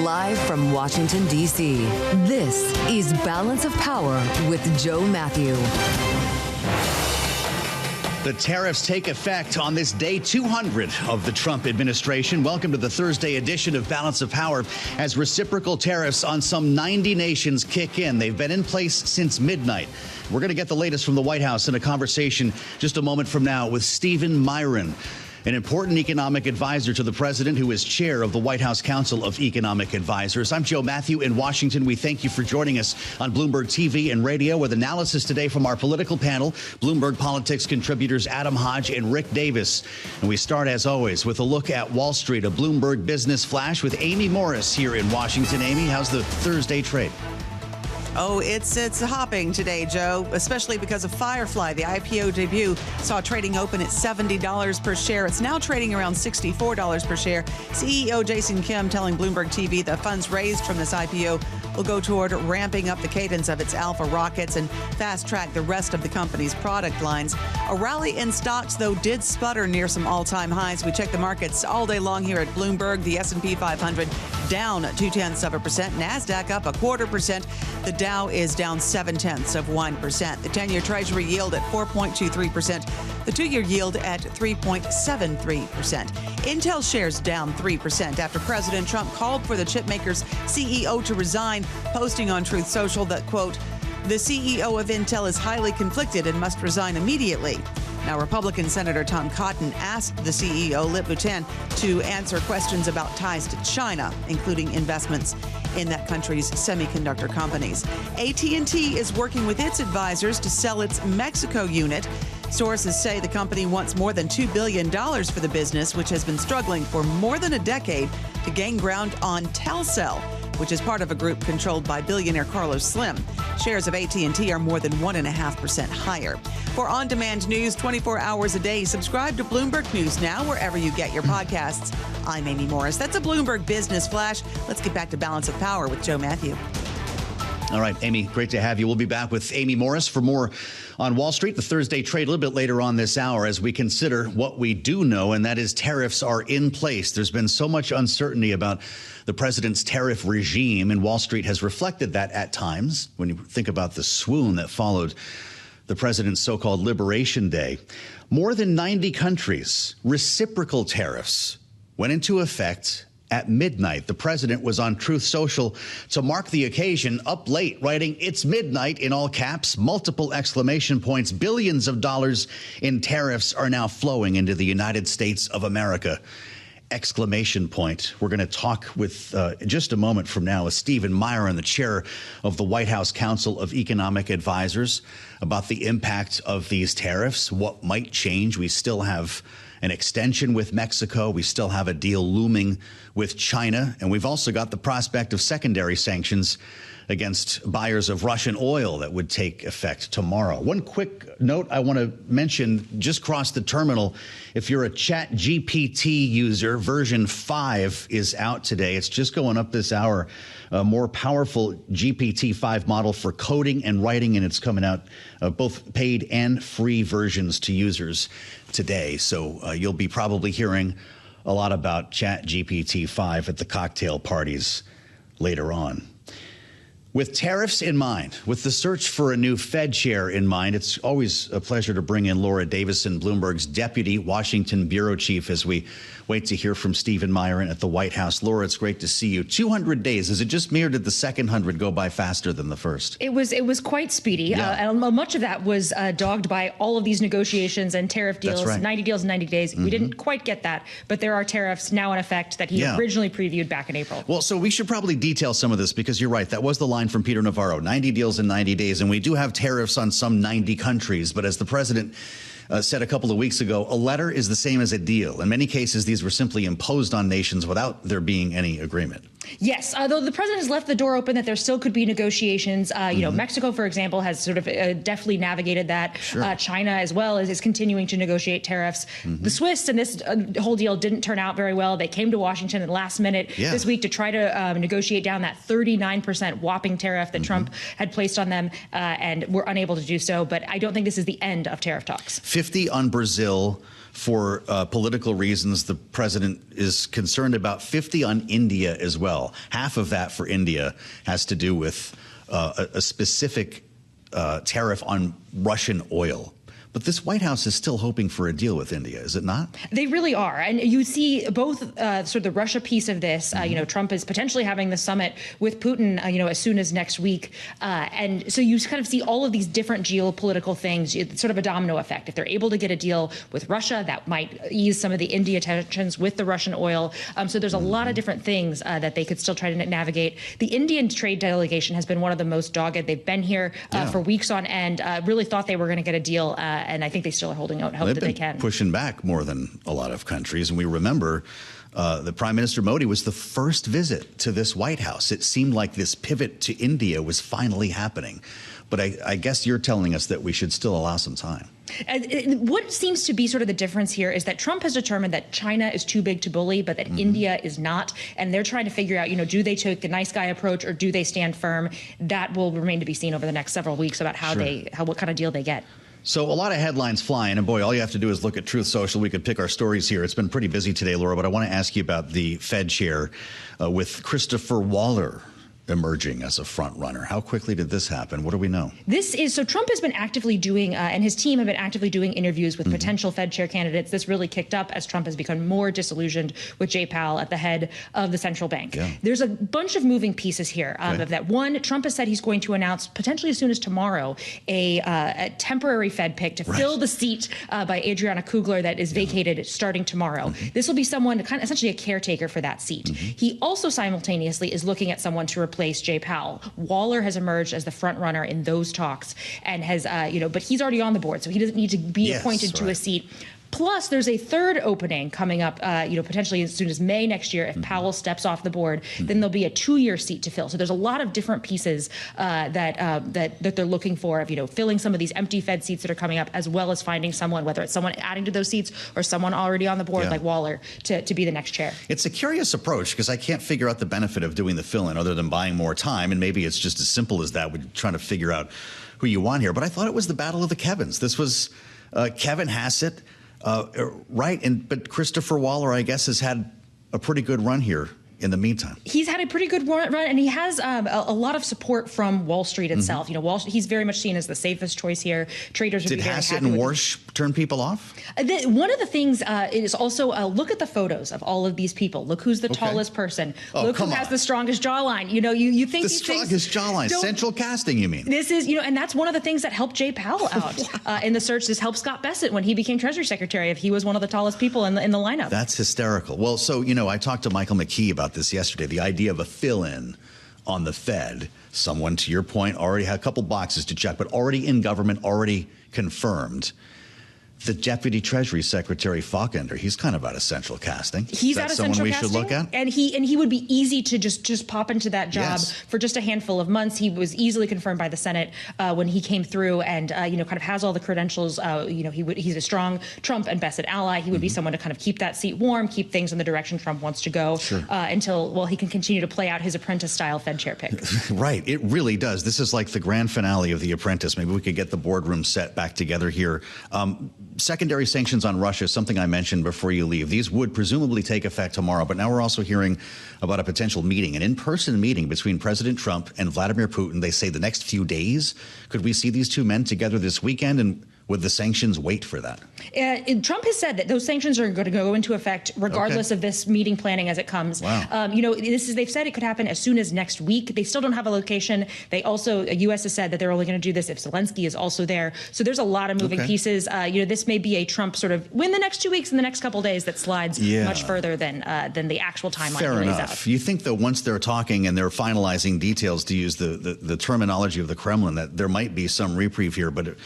Live from Washington, D.C., this is Balance of Power with Joe Mathieu. The tariffs take effect on this day 200 of the Trump administration. Welcome to the Thursday edition of Balance of Power as reciprocal tariffs on some 90 nations kick in. They've been in place since midnight. We're going to get the latest from the White House in a conversation just a moment from now with Stephen Miran, an important economic advisor to the president who is chair of the White House Council of Economic Advisors. I'm Joe Mathieu in Washington. We thank you for joining us on Bloomberg TV and radio with analysis today from our political panel, Bloomberg Politics contributors Adam Hodge and Rick Davis. And we start, as always, with a look at Wall Street, a Bloomberg Business Flash with Amy Morris here in Washington. Amy, how's the Thursday trade? Oh, it's hopping today, Joe, especially because of Firefly. The IPO debut saw trading open at $70 per share. It's now trading around $64 per share. CEO Jason Kim telling Bloomberg TV the funds raised from this IPO will go toward ramping up the cadence of its Alpha rockets and fast-track the rest of the company's product lines. A rally in stocks, though, did sputter near some all-time highs. We check the markets all day long here at Bloomberg. The S&P 500 down 0.2%. NASDAQ up 0.25%. The Dow is down 0.7%. The 10-year Treasury yield at 4.23%. The 2-year yield at 3.73%. Intel shares down 3% after President Trump called for the chipmaker's CEO to resign, posting on Truth Social that, quote, "The CEO of Intel is highly conflicted and must resign immediately." Now, Republican Senator Tom Cotton asked the CEO, Lip-Bu-Tan, to answer questions about ties to China, including investments in that country's semiconductor companies. AT&T is working with its advisors to sell its Mexico unit. Sources say the company wants more than $2 billion for the business, which has been struggling for more than a decade to gain ground on Telcel, which is part of a group controlled by billionaire Carlos Slim. Shares of AT&T are more than 1.5% higher. For on-demand news 24 hours a day, subscribe to Bloomberg News Now wherever you get your podcasts. I'm Amy Morris. That's a Bloomberg Business Flash. Let's get back to Balance of Power with Joe Mathieu. All right, Amy, great to have you. We'll be back with Amy Morris for more on Wall Street, the Thursday trade, a little bit later on this hour as we consider what we do know, and that is tariffs are in place. There's been so much uncertainty about the president's tariff regime, and Wall Street has reflected that at times when you think about the swoon that followed the president's so-called Liberation Day. More than 90 countries, reciprocal tariffs went into effect at midnight. The president was on Truth Social to mark the occasion, up late, writing, "It's midnight," in all caps, multiple exclamation points. Billions of dollars in tariffs are now flowing into the United States of America. Exclamation point. We're going to talk with just a moment from now with Stephen Miran, the chair of the White House Council of Economic Advisors, about the impact of these tariffs, what might change. We still have an extension with Mexico. We still have a deal looming with China. And we've also got the prospect of secondary sanctions against buyers of Russian oil that would take effect tomorrow. One quick note I want to mention, just crossed the terminal. If you're a ChatGPT user, version 5 is out today. It's just going up this hour. A more powerful GPT-5 model for coding and writing, and it's coming out both paid and free versions to users today. So you'll be probably hearing a lot about ChatGPT-5 at the cocktail parties later on. With tariffs in mind, with the search for a new Fed chair in mind, it's always a pleasure to bring in Laura Davison, Bloomberg's deputy Washington bureau chief, as we wait to hear from Stephen Miran at the White House. Laura, it's great to see you. 200 days. Is it just me, or did the second 100 go by faster than the first? It was quite speedy. Yeah. And much of that was dogged by all of these negotiations and tariff deals, That's right. 90 deals in 90 days. We didn't quite get that, but there are tariffs now in effect that he originally previewed back in April. Well, so we should probably detail some of this, because you're right. That was the line from Peter Navarro, 90 deals in 90 days. And we do have tariffs on some 90 countries. But as the president said a couple of weeks ago, a letter is the same as a deal. In many cases, these were simply imposed on nations without there being any agreement. Yes, though the president has left the door open that there still could be negotiations. You know, Mexico, for example, has sort of deftly navigated that. Sure. China, as well, is continuing to negotiate tariffs. The Swiss and this whole deal didn't turn out very well. They came to Washington at the last minute this week to try to negotiate down that 39% whopping tariff that Trump had placed on them, and were unable to do so. But I don't think this is the end of tariff talks. 50 on Brazil, for political reasons. The president is concerned about 50 on India as well. Half of that for India has to do with a specific tariff on Russian oil. But this White House is still hoping for a deal with India, is it not? They really are. And you see both sort of the Russia piece of this. Trump is potentially having the summit with Putin, as soon as next week. And so you kind of see all of these different geopolitical things. It's sort of a domino effect. If they're able to get a deal with Russia, that might ease some of the India tensions with the Russian oil. So there's a lot of different things that they could still try to navigate. The Indian trade delegation has been one of the most dogged. They've been here for weeks on end, really thought they were going to get a deal. And I think they still are holding out hope that they can. Pushing back more than a lot of countries. And we remember that Prime Minister Modi was the first visit to this White House. It seemed like this pivot to India was finally happening. But I guess you're telling us that we should still allow some time. What seems to be sort of the difference here is that Trump has determined that China is too big to bully, but that India is not. And they're trying to figure out, do they take the nice guy approach or do they stand firm? That will remain to be seen over the next several weeks about what kind of deal they get. So a lot of headlines flying, and boy, all you have to do is look at Truth Social. We could pick our stories here. It's been pretty busy today, Laura, but I want to ask you about the Fed chair with Christopher Waller emerging as a front runner. How quickly did this happen? What do we know? So Trump has been actively doing, and his team have been actively doing interviews with potential Fed chair candidates. This really kicked up as Trump has become more disillusioned with Jay Powell at the head of the central bank. Yeah. There's a bunch of moving pieces here of that. One, Trump has said he's going to announce potentially as soon as tomorrow a temporary Fed pick to fill the seat by Adriana Kugler that is vacated starting tomorrow. This will be someone kind of essentially a caretaker for that seat. He also simultaneously is looking at someone to replace Jay Powell. Waller has emerged as the front runner in those talks and has, but he's already on the board, so he doesn't need to be appointed to a seat. Plus, there's a third opening coming up, potentially as soon as May next year. If Powell steps off the board, then there'll be a 2-year seat to fill. So there's a lot of different pieces that they're looking for of, filling some of these empty Fed seats that are coming up, as well as finding someone, whether it's someone adding to those seats or someone already on the board like Waller, to be the next chair. It's a curious approach because I can't figure out the benefit of doing the fill-in other than buying more time. And maybe it's just as simple as that. We're trying to figure out who you want here. But I thought it was the battle of the Kevins. This was Kevin Hassett. But Christopher Waller, I guess, has had a pretty good run here in the meantime. He's had a pretty good run, and he has a lot of support from Wall Street itself. He's very much seen as the safest choice here. Traders would be very happy with it. Did Hassett and Warsh turn people off? One of the things is also look at the photos of all of these people. Look who's the tallest person. Look who has the strongest jawline. You think the strongest jawline, central casting. You mean this is and that's one of the things that helped Jay Powell out in the search. This helped Scott Bessent when he became Treasury Secretary. If he was one of the tallest people in the lineup. That's hysterical. Well, so I talked to Michael McKee about this yesterday. The idea of a fill-in on the Fed, someone, to your point, already had a couple boxes to check, but already in government, already confirmed. The Deputy Treasury Secretary Faulkner, he's kind of out of central casting. He's out of central casting. Someone we should look at? And he would be easy to just pop into that job for just a handful of months. He was easily confirmed by the Senate when he came through and, kind of has all the credentials. He's a strong Trump and Bessent ally. He would be someone to kind of keep that seat warm, keep things in the direction Trump wants to go until he can continue to play out his apprentice-style Fed chair pick. Right. It really does. This is like the grand finale of The Apprentice. Maybe we could get the boardroom set back together here. Secondary sanctions on Russia, something I mentioned before you leave. These would presumably take effect tomorrow, but now we're also hearing about a potential meeting, an in-person meeting between President Trump and Vladimir Putin. They say the next few days. Could we see these two men together this weekend? And would the sanctions wait for that? Trump has said that those sanctions are going to go into effect regardless of this meeting planning as it comes. Wow. They've said it could happen as soon as next week. They still don't have a location. They also, U.S. has said that they're only going to do this if Zelenskiy is also there. So there's a lot of moving pieces. This may be a Trump sort of win the next 2 weeks and the next couple of days that slides much further than the actual timeline. Fair enough. You think that once they're talking and they're finalizing details, to use the terminology of the Kremlin, that there might be some reprieve here, but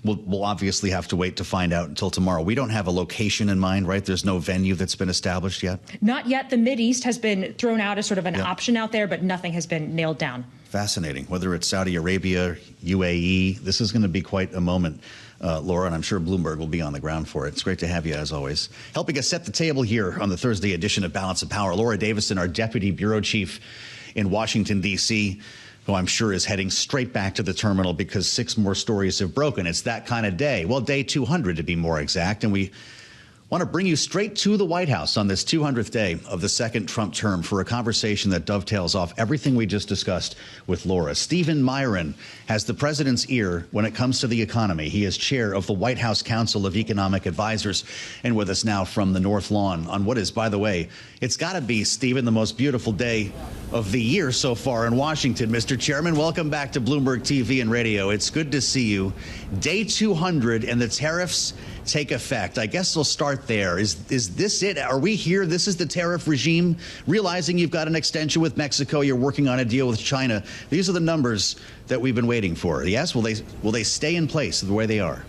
we'll obviously have to wait to find out until tomorrow. We don't have a location in mind, right? There's no venue that's been established yet? Not yet. The Mideast has been thrown out as sort of an option out there, but nothing has been nailed down. Fascinating. Whether it's Saudi Arabia, UAE, this is going to be quite a moment, Laura, and I'm sure Bloomberg will be on the ground for it. It's great to have you, as always. Helping us set the table here on the Thursday edition of Balance of Power, Laura Davison, our Deputy Bureau Chief in Washington, D.C., who I'm sure is heading straight back to the terminal because 6 more stories have broken. It's that kind of day. Well, day 200 to be more exact. And we Want to bring you straight to the White House on this 200th day of the second Trump term for a conversation that dovetails off everything we just discussed with Laura. Stephen Miran has the president's ear when it comes to the economy. He is chair of the White House Council of Economic Advisors and with us now from the North Lawn on what is, by the way, it's got to be, Stephen, the most beautiful day of the year so far in Washington. Mr. Chairman, welcome back to Bloomberg TV and radio. It's good to see you. Day 200 and the tariffs take effect. I guess we'll start there. Is this it? Are we here? This is the tariff regime? Realizing you've got an extension with Mexico, you're working on a deal with China. These are the numbers that we've been waiting for. Yes? Will they stay in place the way they are?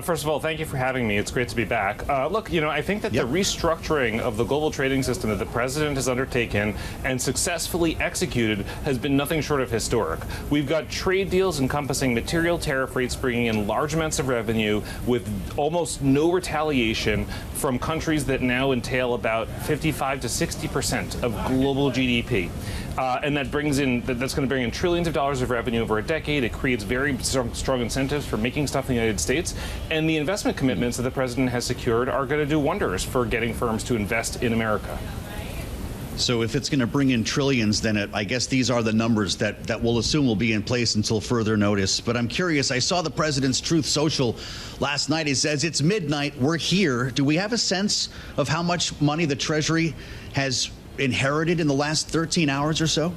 First of all, thank you for having me. It's great to be back. Look, I think that the restructuring of the global trading system that the president has undertaken and successfully executed has been nothing short of historic. We've got trade deals encompassing material tariff rates bringing in large amounts of revenue with almost no retaliation from countries that now entail about 55 to 60% of global GDP. And that's going to bring in trillions of dollars of revenue over a decade. It creates very strong incentives for making stuff in the United States. And the investment commitments that the president has secured are going to do wonders for getting firms to invest in America. So if it's going to bring in trillions, then I guess these are the numbers that we'll assume will be in place until further notice. But I'm curious, I saw the president's Truth Social last night. He says it's midnight, we're here. Do we have a sense of how much money the Treasury has inherited in the last 13 hours or so?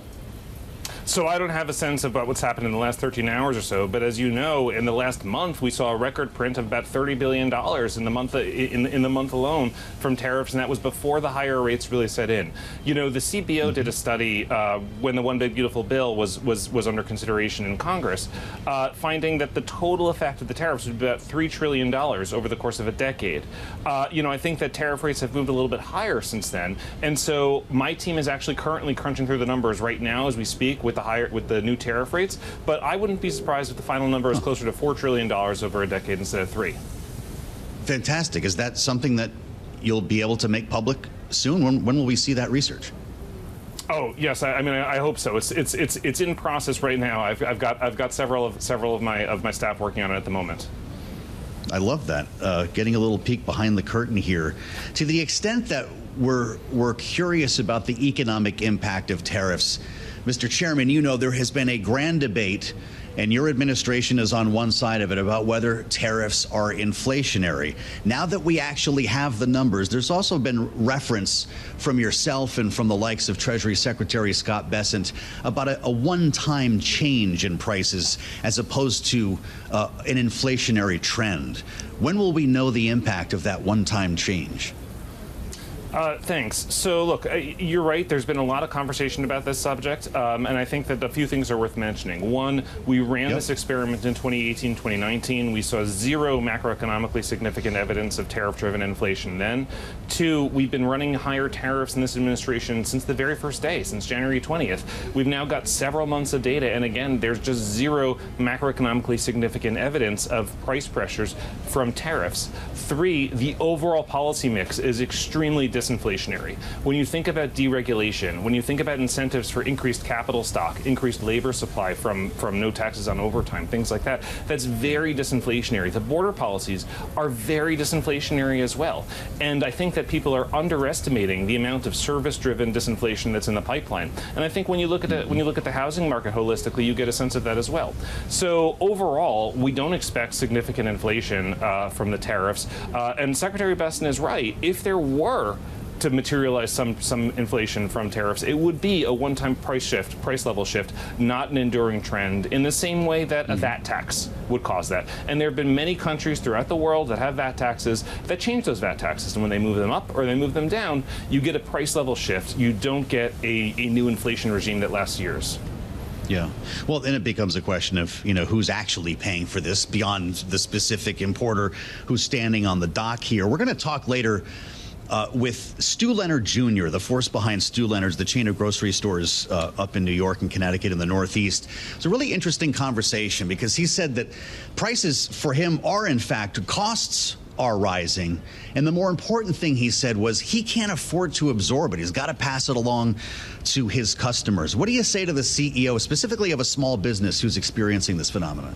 So I don't have a sense about what's happened in the last 13 hours or so, but as you know, in the last month we saw a record print of about $30 billion in the month alone from tariffs, and that was before the higher rates really set in. The CBO did a study when the One Big Beautiful Bill was under consideration in Congress, finding that the total effect of the tariffs would be about $3 trillion over the course of a decade. I think that tariff rates have moved a little bit higher since then, and so my team is actually currently crunching through the numbers right now as we speak with the new tariff rates, but I wouldn't be surprised if the final number is closer to $4 trillion over a decade instead of 3. Fantastic. Is that something that you'll be able to make public soon? When will we see that research? Oh yes, I hope so. It's in process right now. I've got several of my staff working on it at the moment. I love that. Getting a little peek behind the curtain here. To the extent that we're curious about the economic impact of tariffs, Mr. Chairman, there has been a grand debate, and your administration is on one side of it, about whether tariffs are inflationary. Now that we actually have the numbers, there's also been reference from yourself and from the likes of Treasury Secretary Scott Bessent about a one-time change in prices as opposed to an inflationary trend. When will we know the impact of that one-time change? Thanks. So, look, you're right. There's been a lot of conversation about this subject, and I think that a few things are worth mentioning. One, we ran this experiment in 2018, 2019. We saw zero macroeconomically significant evidence of tariff-driven inflation then. Two, we've been running higher tariffs in this administration since the very first day, since January 20th. We've now got several months of data, and again, there's just zero macroeconomically significant evidence of price pressures from tariffs. Three, the overall policy mix is extremely disinflationary. When you think about deregulation, when you think about incentives for increased capital stock, increased labor supply from no taxes on overtime, things like that, that's very disinflationary. The border policies are very disinflationary as well. And I think that people are underestimating the amount of service-driven disinflation that's in the pipeline. And I think when you look at the housing market holistically, you get a sense of that as well. So overall, we don't expect significant inflation from the tariffs. And Secretary Bessent is right. If there were to materialize some inflation from tariffs, it would be a one-time price level shift, not an enduring trend, in the same way that a VAT tax would cause that. And there have been many countries throughout the world that have VAT taxes that change those VAT taxes, and when they move them up or they move them down, you get a price level shift. You don't get a new inflation regime that lasts years. Yeah. Well, then it becomes a question of, who's actually paying for this beyond the specific importer who's standing on the dock here. We're going to talk later with Stu Leonard Jr., the force behind Stu Leonard's, the chain of grocery stores up in New York and Connecticut in the Northeast. It's a really interesting conversation because he said that prices for him are, in fact, costs are rising. And the more important thing he said was he can't afford to absorb it. He's got to pass it along to his customers. What do you say to the CEO, specifically of a small business who's experiencing this phenomenon?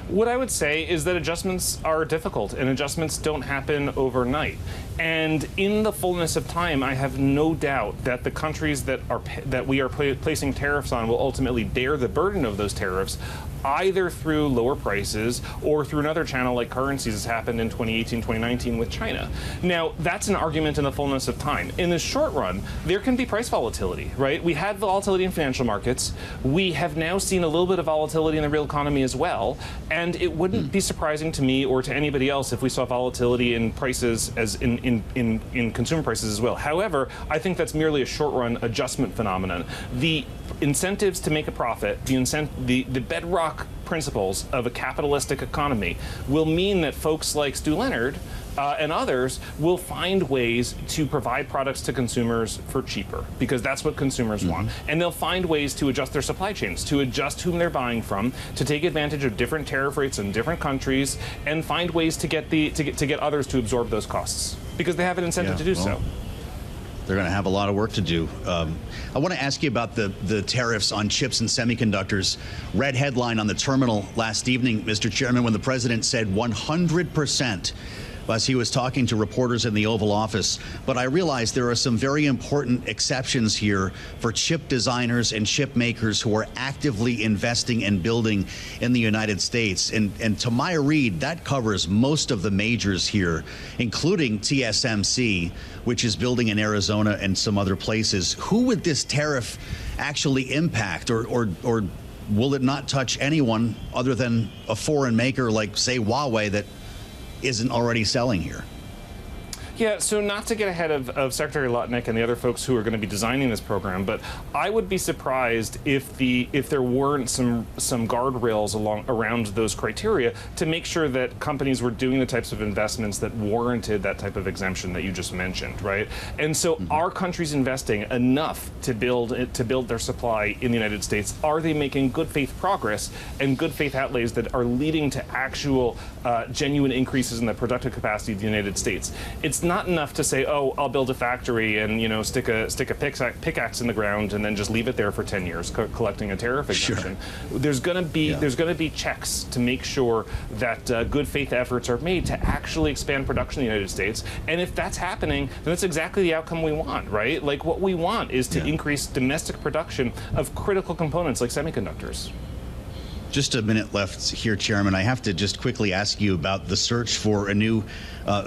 What I would say is that adjustments are difficult, and adjustments don't happen overnight. And in the fullness of time, I have no doubt that the countries that we are placing tariffs on will ultimately bear the burden of those tariffs, either through lower prices or through another channel like currencies, as happened in 2018, 2019 with China. Now, that's an argument in the fullness of time. In the short run, there can be price volatility, right? We had volatility in financial markets. We have now seen a little bit of volatility in the real economy as well. And it wouldn't be surprising to me or to anybody else if we saw volatility in prices as in consumer prices as well. However, I think that's merely a short-run adjustment phenomenon. The incentives to make a profit, the bedrock principles of a capitalistic economy will mean that folks like Stu Leonard and others will find ways to provide products to consumers for cheaper, because that's what consumers want. And they'll find ways to adjust their supply chains, to adjust whom they're buying from, to take advantage of different tariff rates in different countries, and find ways to get others to absorb those costs, because they have an incentive to do so. They're going to have a lot of work to do. I want to ask you about the tariffs on chips and semiconductors. Red headline on the terminal last evening, Mr. Chairman, when the president said 100% as he was talking to reporters in the Oval Office. But I realize there are some very important exceptions here for chip designers and chip makers who are actively investing and building in the United States. And to my read, that covers most of the majors here, including TSMC, which is building in Arizona and some other places. Who would this tariff actually impact, or will it not touch anyone other than a foreign maker like, say, Huawei, that isn't already selling here? Yeah, so not to get ahead of Secretary Lutnick and the other folks who are going to be designing this program, but I would be surprised if there weren't some guardrails around those criteria to make sure that companies were doing the types of investments that warranted that type of exemption that you just mentioned, right? And so are countries investing enough to build their supply in the United States? Are they making good faith progress and good faith outlays that are leading to actual genuine increases in the productive capacity of the United States? It's not enough to say, oh, I'll build a factory and, you know, stick a pickaxe in the ground and then just leave it there for 10 years collecting a tariff exemption. Sure. There's going to be checks to make sure that good faith efforts are made to actually expand production in the United States. And if that's happening, then that's exactly the outcome we want, right? Like, what we want is to increase domestic production of critical components like semiconductors. Just a minute left here, Chairman. I have to just quickly ask you about the search for a new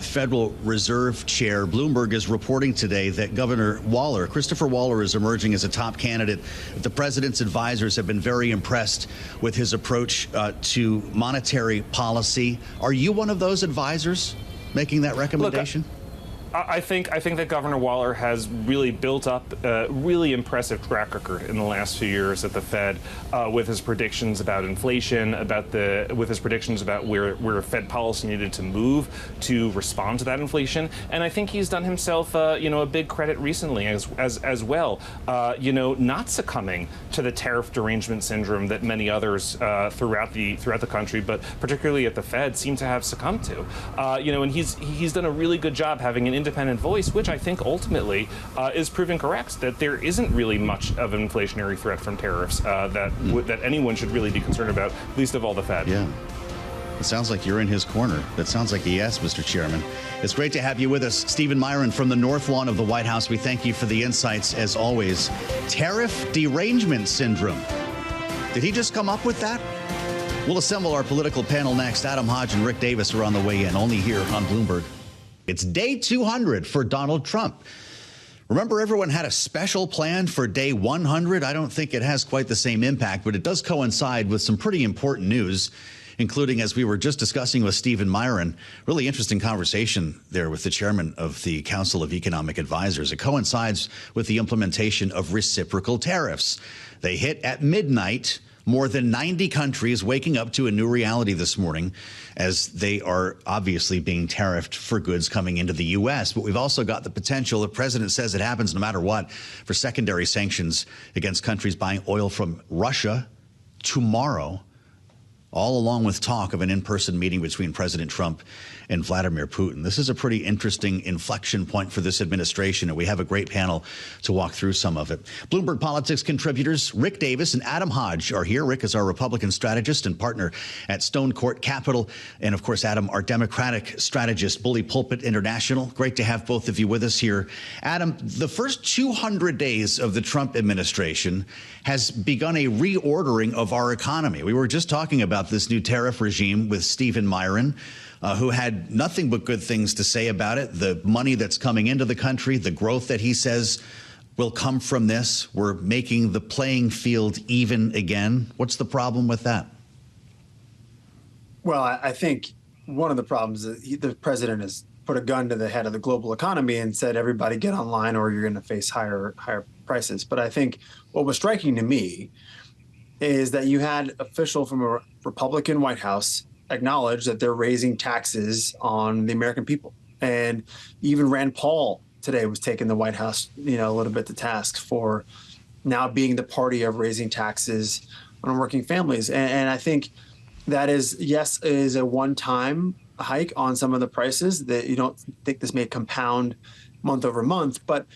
Federal Reserve chair. Bloomberg is reporting today that Governor Waller, Christopher Waller, is emerging as a top candidate. The president's advisors have been very impressed with his approach to monetary policy. Are you one of those advisors making that recommendation? Look, I think that Governor Waller has really built up a really impressive track record in the last few years at the Fed, with his predictions about inflation, with his predictions about where Fed policy needed to move to respond to that inflation. And I think he's done himself, a big credit recently as well, not succumbing to the tariff derangement syndrome that many others throughout the country, but particularly at the Fed, seem to have succumbed to. And he's done a really good job having an independent voice, which I think ultimately is proven correct, that there isn't really much of an inflationary threat from tariffs that anyone should really be concerned about, least of all the Fed. Yeah. It sounds like you're in his corner. That sounds like a yes, Mr. Chairman. It's great to have you with us. Stephen Miran from the North Lawn of the White House. We thank you for the insights, as always. Tariff derangement syndrome. Did he just come up with that? We'll assemble our political panel next. Adam Hodge and Rick Davis are on the way in, only here on Bloomberg. It's day 200 for Donald Trump. Remember, everyone had a special plan for day 100? I don't think it has quite the same impact, but it does coincide with some pretty important news, including, as we were just discussing with Stephen Miran, really interesting conversation there with the chairman of the Council of Economic Advisors. It coincides with the implementation of reciprocal tariffs. They hit at midnight. More than 90 countries waking up to a new reality this morning, as they are obviously being tariffed for goods coming into the U.S. But we've also got the potential, the president says it happens no matter what, for secondary sanctions against countries buying oil from Russia tomorrow. all along with talk of an in-person meeting between President Trump and Vladimir Putin. This is a pretty interesting inflection point for this administration, and we have a great panel to walk through some of it. Bloomberg Politics contributors Rick Davis and Adam Hodge are here. Rick is our Republican strategist and partner at Stonecourt Capital, and of course, Adam, our Democratic strategist, Bully Pulpit International. Great to have both of you with us here. Adam, the first 200 days of the Trump administration has begun a reordering of our economy. We were just talking about this new tariff regime with Stephen Miran, who had nothing but good things to say about it. The money that's coming into the country, the growth that he says will come from this. We're making the playing field even again. What's the problem with that? Well, I think one of the problems is the president has put a gun to the head of the global economy and said, everybody get online or you're going to face higher prices. But I think what was striking to me is that you had official from a Republican White House acknowledge that they're raising taxes on the American people. And even Rand Paul today was taking the White House, a little bit to task for now being the party of raising taxes on working families. And I think that is a one-time hike on some of the prices that you don't think this may compound month over month, but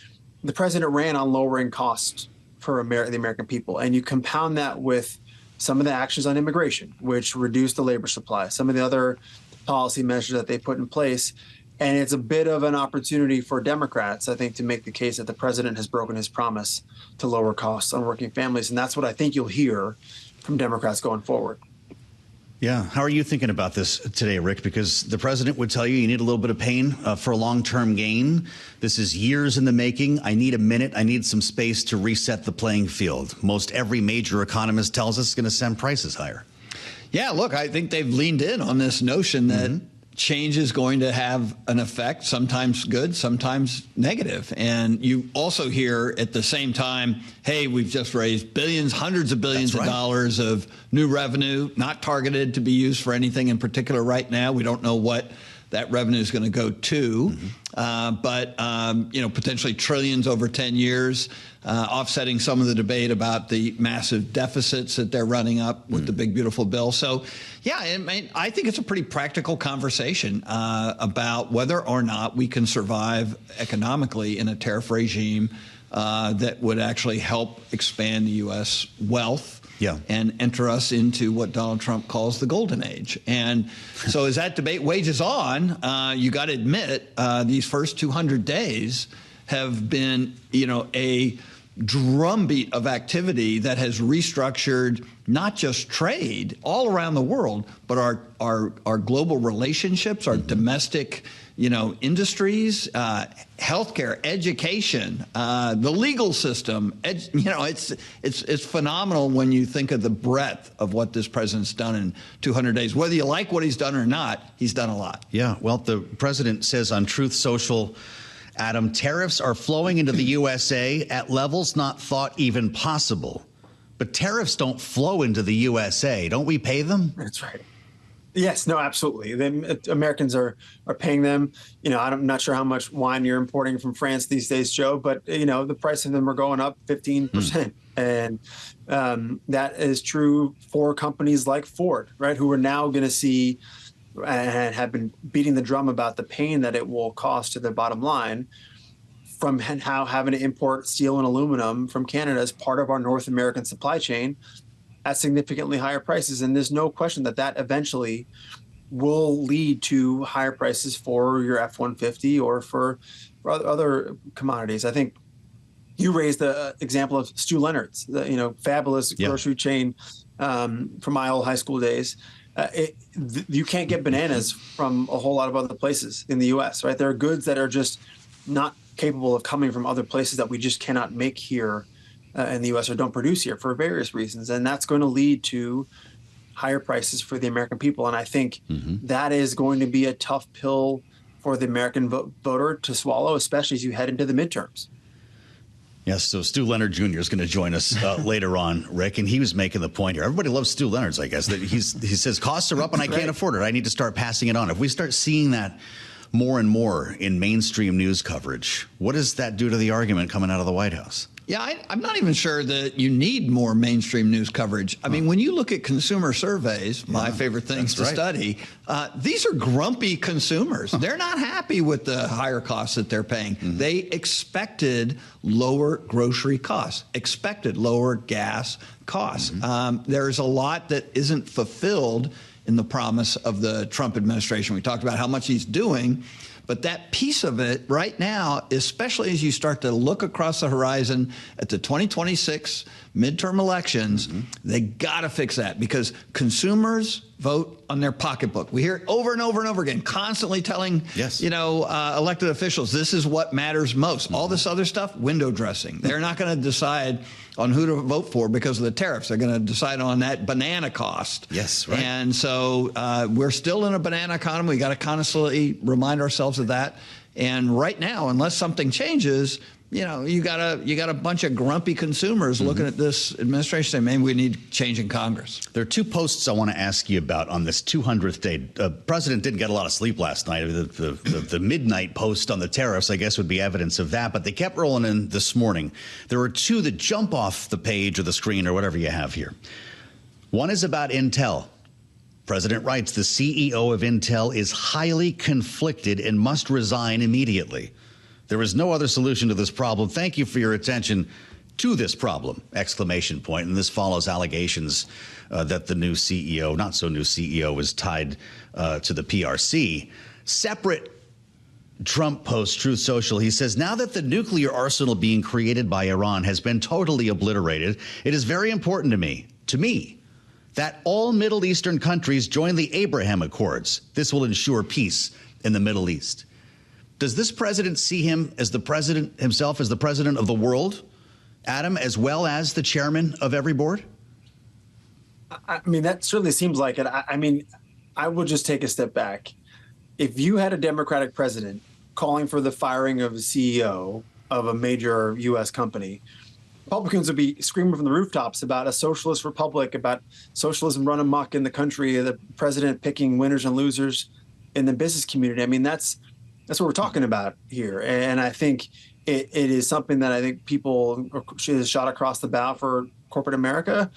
the president ran on lowering costs for the American people. And you compound that with some of the actions on immigration, which reduced the labor supply, some of the other policy measures that they put in place. And it's a bit of an opportunity for Democrats, I think, to make the case that the president has broken his promise to lower costs on working families. And that's what I think you'll hear from Democrats going forward. Yeah. How are you thinking about this today, Rick? Because the president would tell you need a little bit of pain for a long-term gain. This is years in the making. I need a minute. I need some space to reset the playing field. Most every major economist tells us it's going to send prices higher. Yeah, look, I think they've leaned in on this notion that change is going to have an effect, sometimes good, sometimes negative. And you also hear at the same time, hey, we've just raised billions, hundreds of billions of dollars of new revenue, not targeted to be used for anything in particular right now. We don't know what that revenue is going to go to, but potentially trillions over 10 years, offsetting some of the debate about the massive deficits that they're running up with the big, beautiful bill. So, yeah, I think it's a pretty practical conversation about whether or not we can survive economically in a tariff regime that would actually help expand the U.S. wealth. And enter us into what Donald Trump calls the golden age. And so as that debate wages on, you got to admit these first 200 days have been, a drumbeat of activity that has restructured not just trade all around the world, but our global relationships, our domestic industries, healthcare, education, the legal system. It's phenomenal when you think of the breadth of what this president's done in 200 days. Whether you like what he's done or not, he's done a lot. Yeah, well, the president says on Truth Social, Adam, tariffs are flowing into the USA at levels not thought even possible. But tariffs don't flow into the USA. Don't we pay them? That's right. Yes, no, absolutely. The Americans are paying them. I'm not sure how much wine you're importing from France these days, Joe, but, the price of them are going up 15%. And that is true for companies like Ford, right, who are now going to see and have been beating the drum about the pain that it will cost to their bottom line from how having to import steel and aluminum from Canada as part of our North American supply chain at significantly higher prices. And there's no question that eventually will lead to higher prices for your F-150 or for other commodities. I think you raised the example of Stu Leonard's, fabulous grocery chain from my old high school days. You can't get bananas from a whole lot of other places in the U.S., right? There are goods that are just not capable of coming from other places that we just cannot make here in the U.S. or don't produce here for various reasons. And that's going to lead to higher prices for the American people. And I think that is going to be a tough pill for the American voter to swallow, especially as you head into the midterms. Yes, so Stu Leonard Jr. is going to join us later on, Rick, and he was making the point here. Everybody loves Stu Leonard's, I guess. That he says costs are up and I can't afford it. I need to start passing it on. If we start seeing that more and more in mainstream news coverage, what does that do to the argument coming out of the White House? Yeah, I'm not even sure that you need more mainstream news coverage. I mean, when you look at consumer surveys, my favorite things to study, these are grumpy consumers. They're not happy with the higher costs that they're paying. They expected lower grocery costs, expected lower gas costs. There's a lot that isn't fulfilled in the promise of the Trump administration. We talked about how much he's doing. But that piece of it right now, especially as you start to look across the horizon at the 2026 midterm elections, they got to fix that because consumers vote on their pocketbook. We hear it over and over and over again, constantly telling, elected officials, this is what matters most. All this other stuff, window dressing. They're not going to decide on who to vote for because of the tariffs. They're going to decide on that banana cost. Yes, right. And so we're still in a banana economy. We got to constantly remind ourselves of that. And right now, unless something changes, you got a bunch of grumpy consumers looking at this administration saying, maybe we need change in Congress. There are two posts I want to ask you about on this 200th day. President didn't get a lot of sleep last night. The midnight post on the tariffs, I guess, would be evidence of that. But they kept rolling in this morning. There are two that jump off the page or the screen or whatever you have here. One is about Intel. President writes, the CEO of Intel is highly conflicted and must resign immediately. There is no other solution to this problem. Thank you for your attention to this problem, exclamation point. And this follows allegations that the new CEO, not so new CEO, is tied to the PRC. Separate Trump post, Truth Social, he says, now that the nuclear arsenal being created by Iran has been totally obliterated, it is very important to me, that all Middle Eastern countries join the Abraham Accords. This will ensure peace in the Middle East. Does this president see him as the president himself, as the president of the world, Adam, as well as the chairman of every board? I mean, that certainly seems like it. I mean, I would just take a step back. If you had a Democratic president calling for the firing of a CEO of a major U.S. company, Republicans would be screaming from the rooftops about a socialist republic, about socialism run amok in the country, the president picking winners and losers in the business community. I mean, that's what we're talking about here. And I think it is something that I think people is shot across the bow for corporate America.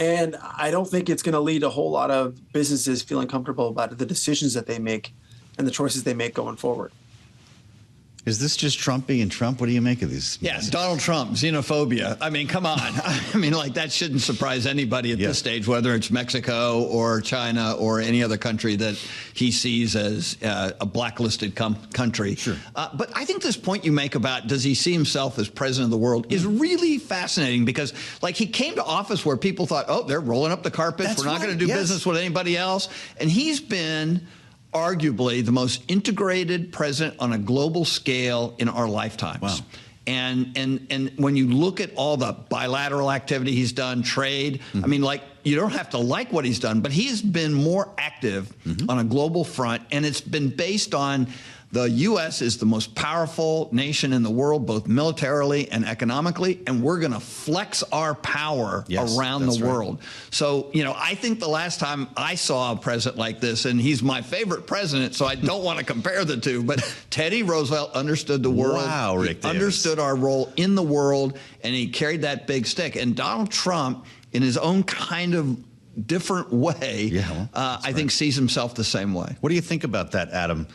And I don't think it's going to lead a whole lot of businesses feeling comfortable about the decisions that they make and the choices they make going forward. Is this just Trump being Trump? What do you make of these? Yeah, Donald Trump, xenophobia. I mean, come on. I mean, like, that shouldn't surprise anybody at this stage, whether it's Mexico or China or any other country that he sees as a blacklisted country. Sure. But I think this point you make about does he see himself as president of the world is really fascinating because, like, he came to office where people thought, oh, they're rolling up the carpets. We're not going to do business with anybody else. And he's been arguably the most integrated president on a global scale in our lifetimes. Wow. And when you look at all the bilateral activity he's done, trade, I mean, like, you don't have to like what he's done, but he's been more active on a global front, and it's been based on the U.S. is the most powerful nation in the world, both militarily and economically, and we're going to flex our power around the world. Right. So, I think the last time I saw a president like this, and he's my favorite president, so I don't want to compare the two, but Teddy Roosevelt understood the world. Wow, Rick, he understood our role in the world, and he carried that big stick. And Donald Trump, in his own kind of different way, I think sees himself the same way. What do you think about that, Adam?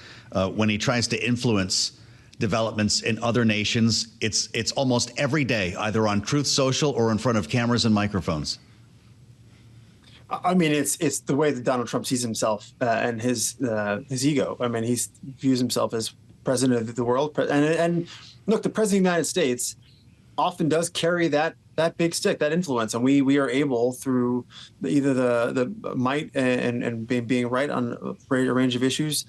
When he tries to influence developments in other nations, it's almost every day, either on Truth Social or in front of cameras and microphones. I mean, it's the way that Donald Trump sees himself and his ego. I mean, he views himself as president of the world. And look, the president of the United States often does carry that big stick, that influence, and we are able through either the might and being right on a range of issues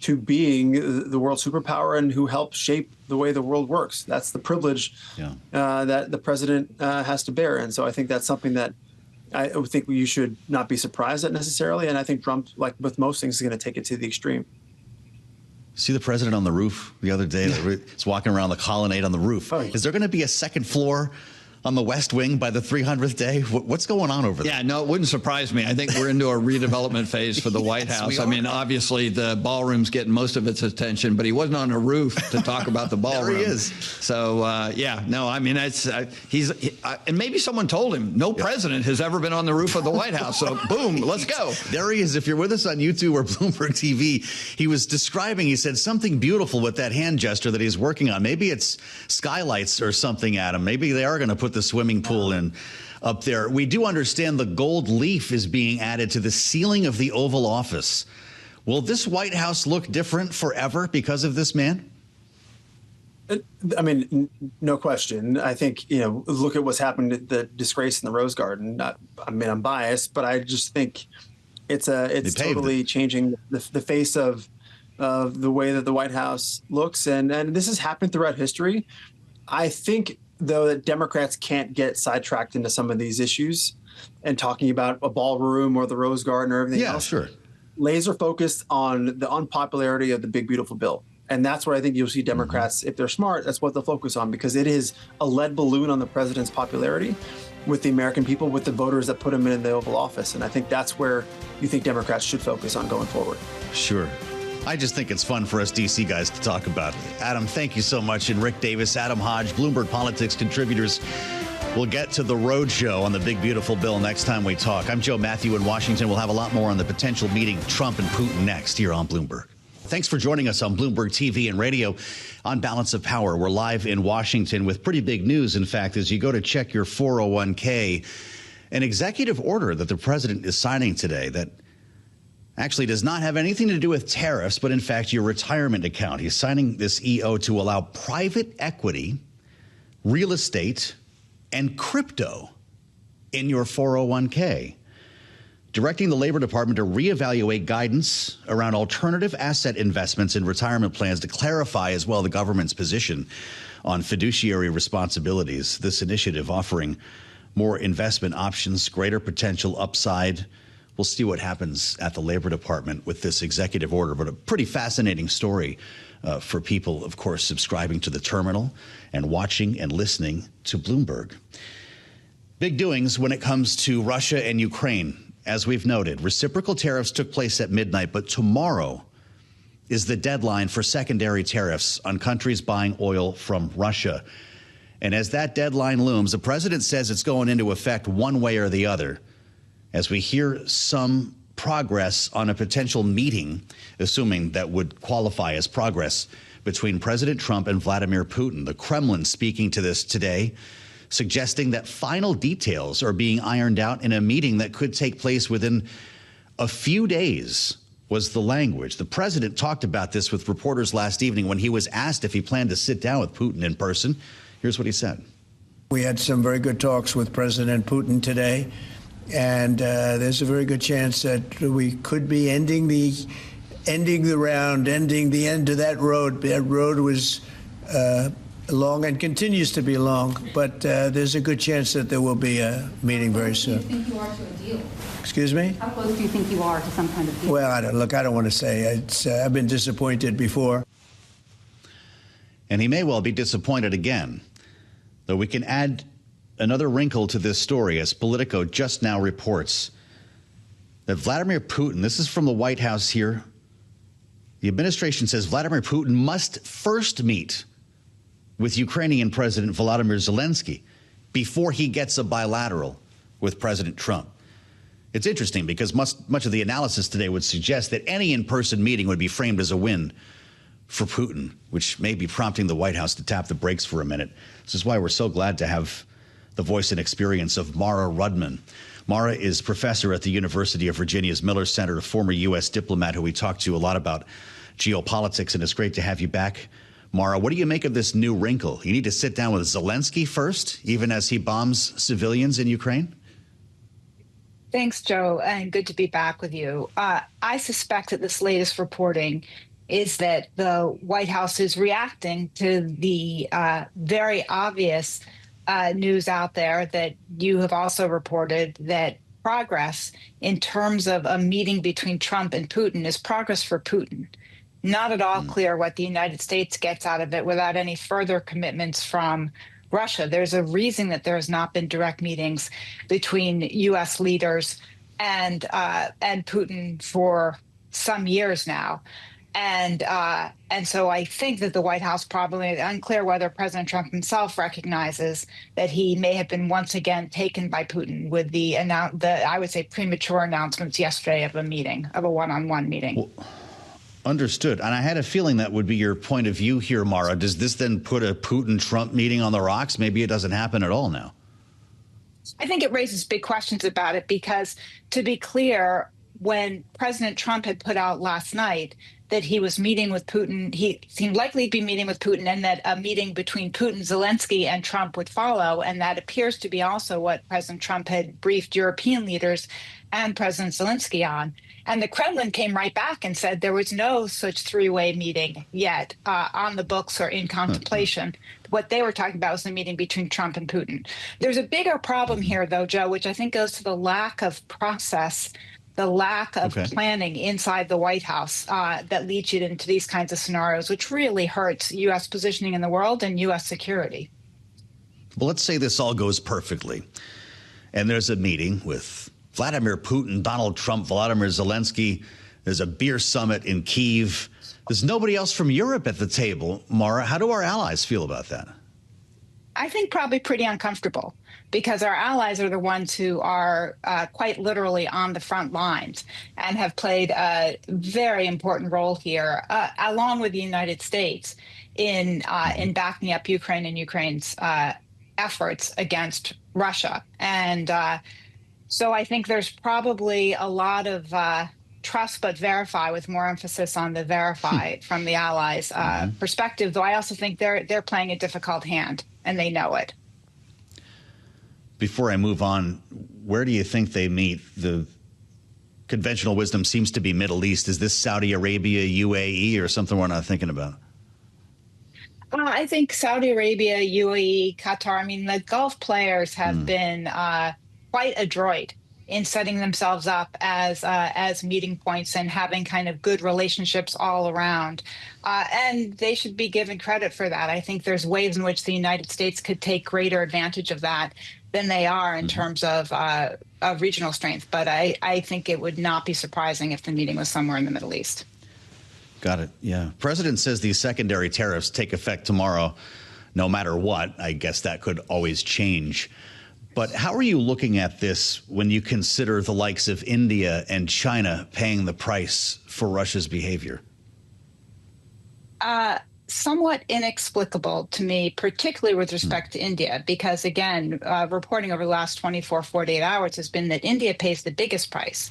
to being the world superpower and who helps shape the way the world works. That's the privilege that the president has to bear. And so I think that's something that I think you should not be surprised at necessarily. And I think Trump, like with most things, is going to take it to the extreme. See the president on the roof the other day? He's walking around the colonnade on the roof. Oh, yeah. Is there going to be a second floor on the West Wing by the 300th day? What's going on over there? Yeah, no, it wouldn't surprise me. I think we're into a redevelopment phase for the White House. I mean, obviously the ballroom's getting most of its attention, but he wasn't on a roof to talk about the ballroom. There he is. So, I mean, and maybe someone told him no president has ever been on the roof of the White House. So, boom, let's go. There he is. If you're with us on YouTube or Bloomberg TV, he was describing, he said something beautiful with that hand gesture that he's working on. Maybe it's skylights or something, Adam. Maybe they are going to put the swimming pool in up there. We do understand the gold leaf is being added to the ceiling of the Oval Office. Will this White House look different forever because of this man? I mean, no question. I think, look at what's happened at the disgrace in the Rose Garden. I'm biased, but I just think it's totally changing the face of the way that the White House looks. And this has happened throughout history. I think, though, that Democrats can't get sidetracked into some of these issues and talking about a ballroom or the Rose Garden or everything else. Yeah, sure. Laser focused on the unpopularity of the big, beautiful bill. And that's what I think you'll see Democrats, if they're smart, that's what they'll focus on, because it is a lead balloon on the president's popularity with the American people, with the voters that put him in the Oval Office. And I think that's where you think Democrats should focus on going forward. Sure. I just think it's fun for us D.C. guys to talk about. Adam, thank you so much. And Rick Davis, Adam Hodge, Bloomberg Politics contributors. We'll get to the road show on the big, beautiful bill next time we talk. I'm Joe Mathieu in Washington. We'll have a lot more on the potential meeting Trump and Putin next here on Bloomberg. Thanks for joining us on Bloomberg TV and radio on Balance of Power. We're live in Washington with pretty big news, in fact, as you go to check your 401k. An executive order that the president is signing today that actually does not have anything to do with tariffs, but in fact your retirement account. He's signing this EO to allow private equity, real estate, and crypto in your 401k, directing the Labor Department to reevaluate guidance around alternative asset investments in retirement plans to clarify as well the government's position on fiduciary responsibilities. This initiative offering more investment options, greater potential upside. We'll see what happens at the Labor Department with this executive order, but a pretty fascinating story for people, of course, subscribing to the terminal and watching and listening to Bloomberg. Big doings when it comes to Russia and Ukraine. As we've noted, reciprocal tariffs took place at midnight, but tomorrow is the deadline for secondary tariffs on countries buying oil from Russia. And as that deadline looms, the president says it's going into effect one way or the other. As we hear some progress on a potential meeting, assuming that would qualify as progress, between President Trump and Vladimir Putin. The Kremlin speaking to this today, suggesting that final details are being ironed out in a meeting that could take place within a few days, was the language. The president talked about this with reporters last evening when he was asked if he planned to sit down with Putin in person. Here's what he said. We had some very good talks with President Putin today. And there's a very good chance that we could be ending the end of that road. That road was long and continues to be long, but there's a good chance that there will be a meeting very soon. How close do you think you are to a deal? Excuse me? How close do you think you are to some kind of deal? Well, I don't want to say. I've been disappointed before. And he may well be disappointed again, though we can add another wrinkle to this story, as Politico just now reports that Vladimir Putin, this is from the White House here, the administration says Vladimir Putin must first meet with Ukrainian President Volodymyr Zelenskiy before he gets a bilateral with President Trump. It's interesting because much of the analysis today would suggest that any in-person meeting would be framed as a win for Putin, which may be prompting the White House to tap the brakes for a minute. This is why we're so glad to have the voice and experience of Mara Rudman. Mara is professor at the University of Virginia's Miller Center, a former U.S. diplomat who we talked to a lot about geopolitics, and it's great to have you back. Mara, what do you make of this new wrinkle? You need to sit down with Zelensky first, even as he bombs civilians in Ukraine? Thanks, Joe, and good to be back with you. I suspect that this latest reporting is that the White House is reacting to the very obvious news out there that you have also reported, that progress in terms of a meeting between Trump and Putin is progress for Putin. Not at all clear what the United States gets out of it without any further commitments from Russia. There's a reason that there has not been direct meetings between U.S. leaders and Putin for some years now. And so I think that the White House probably, unclear whether President Trump himself recognizes that he may have been once again taken by Putin with the I would say premature announcements yesterday of a one-on-one meeting. Well, understood. And I had a feeling that would be your point of view here, Mara. Does this then put a Putin-Trump meeting on the rocks? Maybe it doesn't happen at all now. I think it raises big questions about it because, to be clear, when President Trump had put out last night that he was meeting with Putin, he seemed likely to be meeting with Putin, and that a meeting between Putin, Zelensky, and Trump would follow. And that appears to be also what President Trump had briefed European leaders and President Zelensky on. And the Kremlin came right back and said there was no such three-way meeting yet on the books or in contemplation. What they were talking about was the meeting between Trump and Putin. There's a bigger problem here, though, Joe, which I think goes to the lack of process, the lack of planning inside the White House that leads you into these kinds of scenarios, which really hurts U.S. positioning in the world and U.S. security. Well, let's say this all goes perfectly, and there's a meeting with Vladimir Putin, Donald Trump, Volodymyr Zelensky. There's a beer summit in Kyiv. There's nobody else from Europe at the table. Mara, how do our allies feel about that? I think probably pretty uncomfortable, because our allies are the ones who are quite literally on the front lines and have played a very important role here, along with the United States, in backing up Ukraine and Ukraine's efforts against Russia. And so I think there's probably a lot of trust but verify, with more emphasis on the verify from the allies' perspective, though I also think they're playing a difficult hand, and they know it. Before I move on, where do you think they meet? The conventional wisdom seems to be Middle East. Is this Saudi Arabia, UAE, or something we're not thinking about? I think Saudi Arabia, UAE, Qatar, I mean, the Gulf players have been quite adroit in setting themselves up as meeting points and having kind of good relationships all around. And they should be given credit for that. I think there's ways in which the United States could take greater advantage of that than they are in terms of regional strength. But I think it would not be surprising if the meeting was somewhere in the Middle East. Got it. Yeah. President says these secondary tariffs take effect tomorrow, no matter what. I guess that could always change. But how are you looking at this when you consider the likes of India and China paying the price for Russia's behavior? Somewhat inexplicable to me, particularly with respect to India, because, again, reporting over the last 48 hours has been that India pays the biggest price,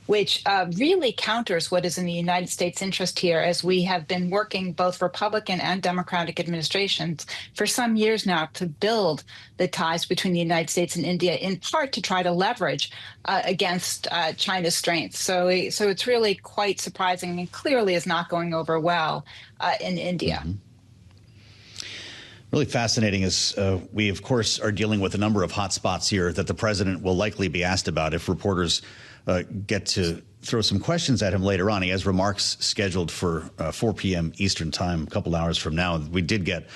which really counters what is in the United States' interest here, as we have been working, both Republican and Democratic administrations, for some years now to build the ties between the United States and India, in part to try to leverage against China's strength. So it's really quite surprising, and clearly is not going over well in India. Really fascinating is we, of course, are dealing with a number of hot spots here that the president will likely be asked about if reporters get to throw some questions at him later on. He has remarks scheduled for 4 p.m. Eastern time, a couple hours from now. We did get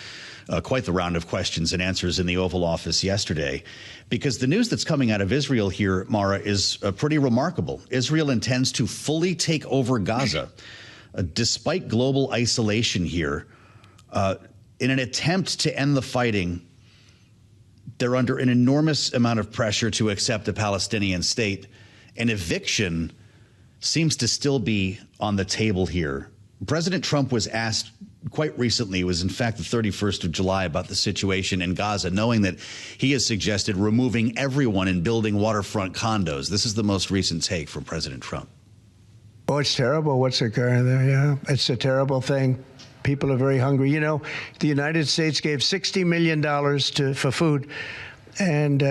quite the round of questions and answers in the Oval Office yesterday, because the news that's coming out of Israel here, Mara, is pretty remarkable. Israel intends to fully take over Gaza, despite global isolation here. In an attempt to end the fighting, they're under an enormous amount of pressure to accept a Palestinian state. An eviction seems to still be on the table here. President Trump was asked quite recently, it was in fact the 31st of July, about the situation in Gaza, knowing that he has suggested removing everyone and building waterfront condos. This is the most recent take from President Trump. Oh, it's terrible what's occurring there, yeah. It's a terrible thing. People are very hungry. You know, the United States gave $60 million for food, and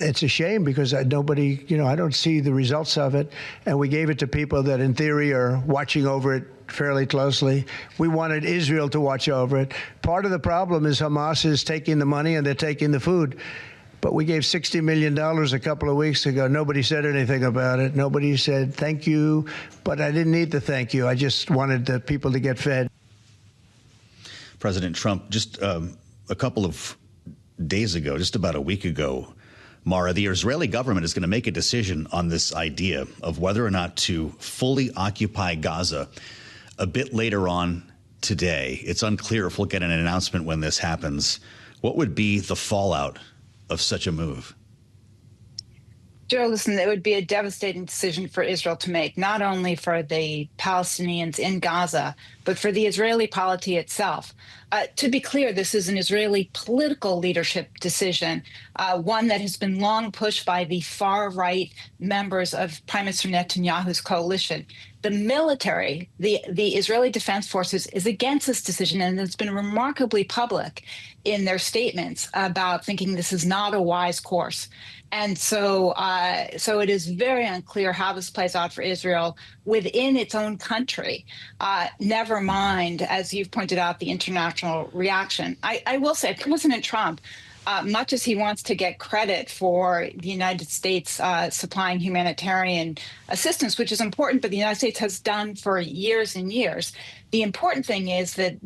it's a shame because nobody, I don't see the results of it. And we gave it to people that, in theory, are watching over it fairly closely. We wanted Israel to watch over it. Part of the problem is Hamas is taking the money and they're taking the food. But we gave $60 million a couple of weeks ago. Nobody said anything about it. Nobody said thank you. But I didn't need the thank you. I just wanted the people to get fed. President Trump, just a couple of days ago, just about a week ago, Mara, the Israeli government is going to make a decision on this idea of whether or not to fully occupy Gaza a bit later on today. It's unclear if we'll get an announcement when this happens. What would be the fallout of such a move? Joe, listen, it would be a devastating decision for Israel to make, not only for the Palestinians in Gaza, but for the Israeli polity itself. To be clear, this is an Israeli political leadership decision, one that has been long pushed by the far-right members of Prime Minister Netanyahu's coalition. The military, the Israeli Defense Forces, is against this decision, and it's been remarkably public in their statements about thinking this is not a wise course. And so it is very unclear how this plays out for Israel within its own country, never mind, as you've pointed out, the international reaction. I will say President Trump, much as he wants to get credit for the United States supplying humanitarian assistance, which is important, but the United States has done for years and years, the important thing is that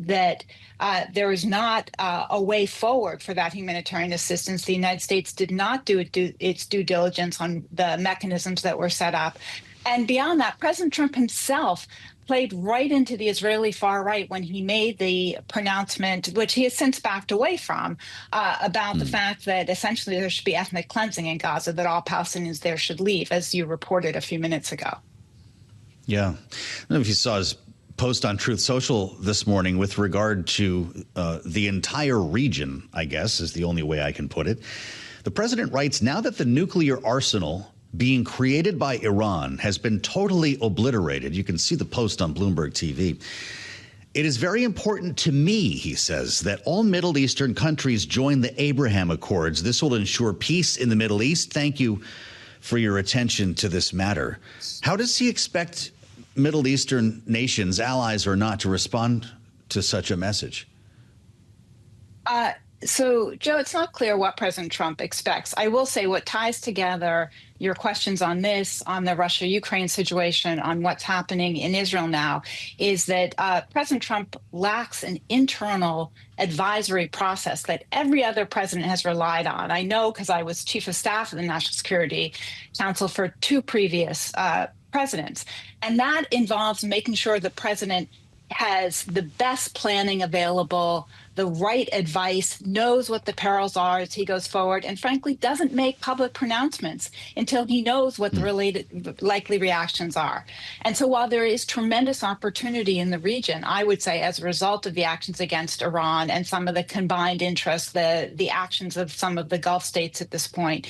there is not a way forward for that humanitarian assistance. The United States did not do its due diligence on the mechanisms that were set up. And beyond that, President Trump himself played right into the Israeli far right when he made the pronouncement, which he has since backed away from, about the fact that essentially there should be ethnic cleansing in Gaza, that all Palestinians there should leave, as you reported a few minutes ago. Yeah. I don't know if you saw his post on Truth Social this morning with regard to the entire region, I guess, is the only way I can put it. The president writes, now that the nuclear arsenal being created by Iran has been totally obliterated. You can see the post on Bloomberg TV. It is very important to me, he says, that all Middle Eastern countries join the Abraham Accords. This will ensure peace in the Middle East. Thank you for your attention to this matter. How does he expect Middle Eastern nations, allies or not, to respond to such a message? So, Joe, it's not clear what President Trump expects. I will say what ties together your questions on this, on the Russia-Ukraine situation, on what's happening in Israel now, is that President Trump lacks an internal advisory process that every other president has relied on. I know because I was chief of staff of the National Security Council for two previous presidents. And that involves making sure the president has the best planning available, the right advice, knows what the perils are as he goes forward, and frankly doesn't make public pronouncements until he knows what the related likely reactions are. And so while there is tremendous opportunity in the region, I would say as a result of the actions against Iran and some of the combined interests, the actions of some of the Gulf states at this point,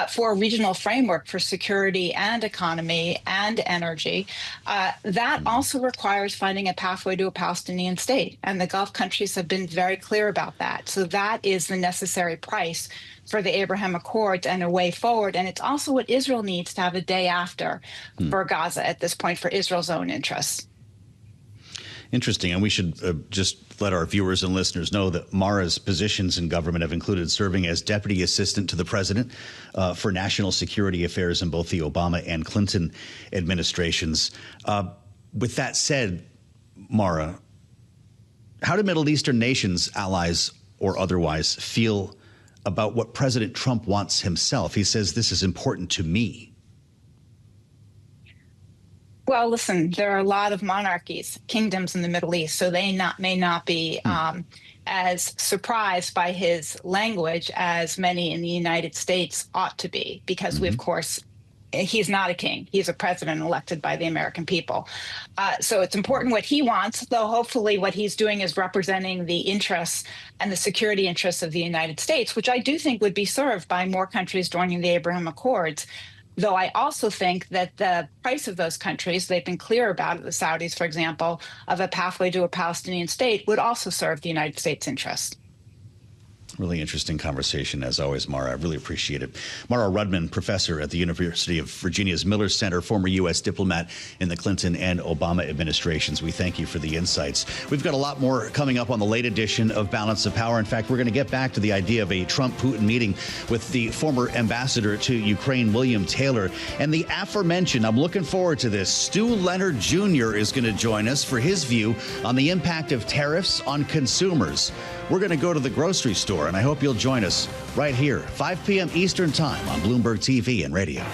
for a regional framework for security and economy and energy, that also requires finding a pathway to a Palestinian state. And the Gulf countries have been very clear about that. So that is the necessary price for the Abraham Accords and a way forward. And it's also what Israel needs to have a day after for Gaza at this point for Israel's own interests. Interesting. And we should just let our viewers and listeners know that Mara's positions in government have included serving as deputy assistant to the president for national security affairs in both the Obama and Clinton administrations. With that said, Mara, how do Middle Eastern nations, allies or otherwise, feel about what President Trump wants himself? He says, this is important to me. Well, listen, there are a lot of monarchies, kingdoms in the Middle East, so they may not be as surprised by his language as many in the United States ought to be, because we, of course, he's not a king. He's a president elected by the American people. So it's important what he wants, though hopefully what he's doing is representing the interests and the security interests of the United States, which I do think would be served by more countries joining the Abraham Accords. Though I also think that the price of those countries, they've been clear about it, the Saudis, for example, of a pathway to a Palestinian state would also serve the United States' interests. Really interesting conversation, as always, Mara. I really appreciate it. Mara Rudman, professor at the University of Virginia's Miller Center, former U.S. diplomat in the Clinton and Obama administrations. We thank you for the insights. We've got a lot more coming up on the late edition of Balance of Power. In fact, we're going to get back to the idea of a Trump-Putin meeting with the former ambassador to Ukraine, William Taylor. And the aforementioned, I'm looking forward to this, Stu Leonard Jr. is going to join us for his view on the impact of tariffs on consumers. We're going to go to the grocery store And I hope you'll join us right here, 5 p.m. Eastern Time on Bloomberg TV and radio.